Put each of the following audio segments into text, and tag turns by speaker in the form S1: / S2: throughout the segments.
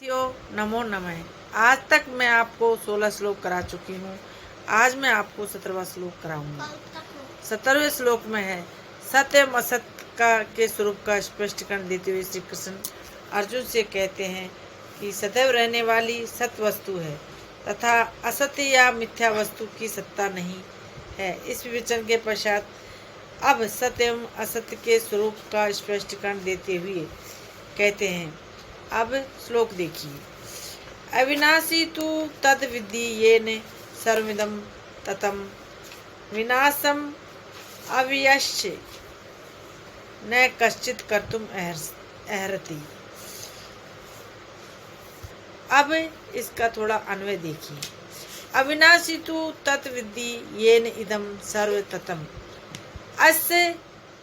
S1: नमो नमः। आज तक मैं आपको 16 श्लोक करा चुकी हूँ। आज मैं आपको 17वां श्लोक कराऊंगी। 17वें श्लोक में है सत्यम असत्य का के स्वरूप का स्पष्टीकरण देते हुए श्री कृष्ण अर्जुन से कहते हैं कि सदैव रहने वाली सत्य वस्तु है तथा असत्य या मिथ्या वस्तु की सत्ता नहीं है। इस विवेचन के पश्चात अब सत्य एवं असत्य के स्वरूप का स्पष्टीकरण देते हुए कहते हैं। अब श्लोक देखिए। अविनाशी तु तद विद्धि येन सर्वमिदं ततं विनाशम अव्ययस्य न कश्चित् कर्तुम् अर्हति। अब इसका थोड़ा अन्वय देखिए। अविनाशी तु तत् विद्धि येन इदं सर्व ततं अस्य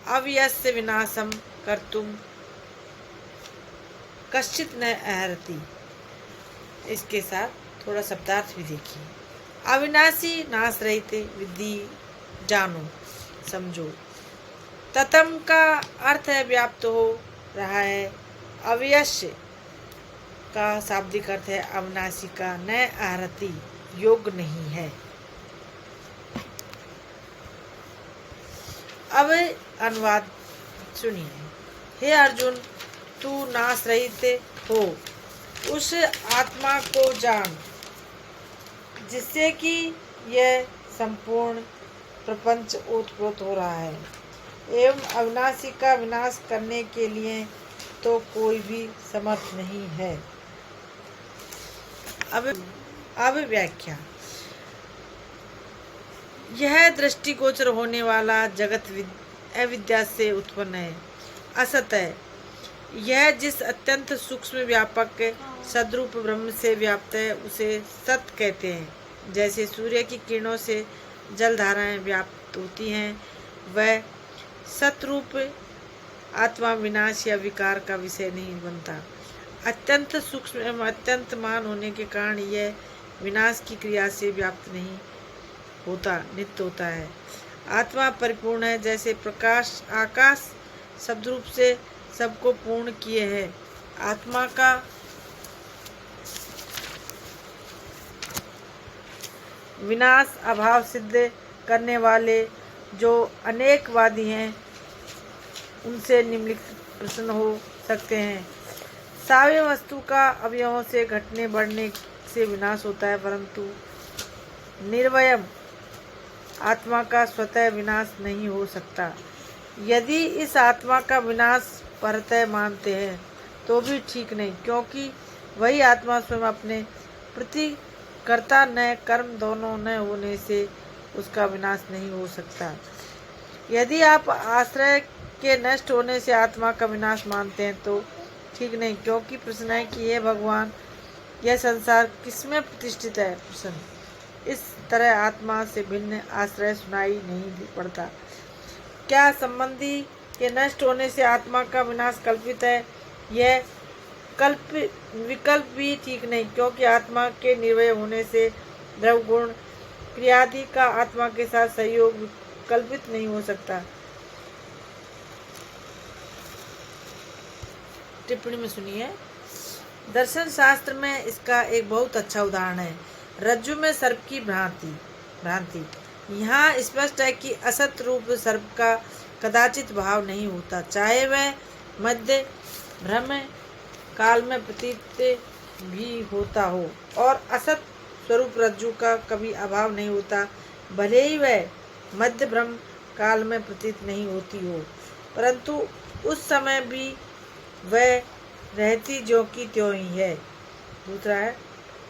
S1: अव्ययस्य विनाशम कर्तुम् कश्चित् न अर्हति। इसके साथ थोड़ा शब्दार्थ भी देखिए। अविनाशी नाश रहित विद्धि जानो समझो। ततम का अर्थ है व्याप्त हो रहा है। अव्ययस्य का शाब्दिक अर्थ है अविनाशी का। न अर्हति योग्य नहीं है। अब अनुवाद सुनिए। हे अर्जुन, तू नाश रहित हो उस आत्मा को जान जिससे कि यह संपूर्ण प्रपंच ओतप्रोत हो रहा है एवं अविनाशी का विनाश करने के लिए तो कोई भी समर्थ नहीं है। अब व्याख्या। यह दृष्टिगोचर होने वाला जगत अविद्या से उत्पन्न है, असत है। यह जिस अत्यंत सूक्ष्म व्यापक सद्रूप ब्रह्म से व्याप्त है उसे सत कहते हैं। जैसे सूर्य की किरणों से जल धाराएं व्याप्त होती हैं, वह सतरूप आत्मा विनाश या विकार का विषय नहीं बनता। अत्यंत सूक्ष्म एवं अत्यंत मान होने के कारण यह विनाश की क्रिया से व्याप्त नहीं होता, नित्य होता है। आत्मा परिपूर्ण है। जैसे प्रकाश आकाश शब्दरूप से सबको पूर्ण किए है। आत्मा का विनाश अभाव सिद्ध करने वाले जो अनेकवादी हैं उनसे निम्नलिखित प्रश्न हो सकते हैं। सावयव वस्तु का अवयवों से घटने बढ़ने से विनाश होता है, परंतु निर्वयव आत्मा का स्वतः विनाश नहीं हो सकता। यदि इस आत्मा का विनाश परतः मानते हैं तो भी ठीक नहीं, क्योंकि वही आत्मा स्वयं अपने प्रति कर्ता न कर्म दोनों न होने से उसका विनाश नहीं हो सकता। यदि आप आश्रय के नष्ट होने से आत्मा का विनाश मानते हैं तो ठीक नहीं, क्योंकि प्रश्न है कि ये भगवान यह संसार किसमें प्रतिष्ठित है। प्रश्न इस तरह आत्मा से भिन्न आश्रय सुनाई नहीं पड़ता। क्या संबंधी के नष्ट होने से आत्मा का विनाश कल्पित है? यह विकल्प भी ठीक नहीं, क्योंकि आत्मा के निर्वय होने से द्रव्य गुण क्रियादि का आत्मा के साथ सहयोग कल्पित नहीं हो सकता। टिप्पणी में सुनिए। दर्शन शास्त्र में इसका एक बहुत अच्छा उदाहरण है। रज्जु में सर्प की भ्रांति। यहाँ स्पष्ट है कि असत रूप सर्प का कदाचित भाव नहीं होता, चाहे वह मध्य भ्रम काल में प्रतीत भी होता हो, और असत स्वरूप रज्जु का कभी अभाव नहीं होता, भले ही वह मध्य भ्रम काल में प्रतीत नहीं होती हो, परंतु उस समय भी वह रहती ज्यों की त्यों ही है। दूसरा है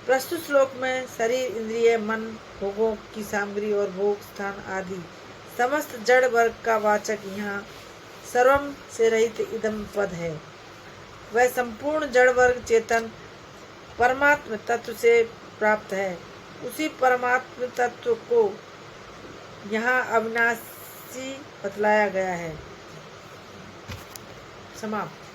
S1: प्रस्तुत श्लोक में शरीर, इंद्रिय, मन, भोगों की सामग्री और भोग स्थान आदि समस्त जड़ वर्ग का वाचक यहाँ सर्वम से रहित इदम पद है। वह संपूर्ण जड़ वर्ग चेतन परमात्म तत्व से प्राप्त है। उसी परमात्म तत्व को यहाँ अविनाशी बतलाया गया है। समाप्त।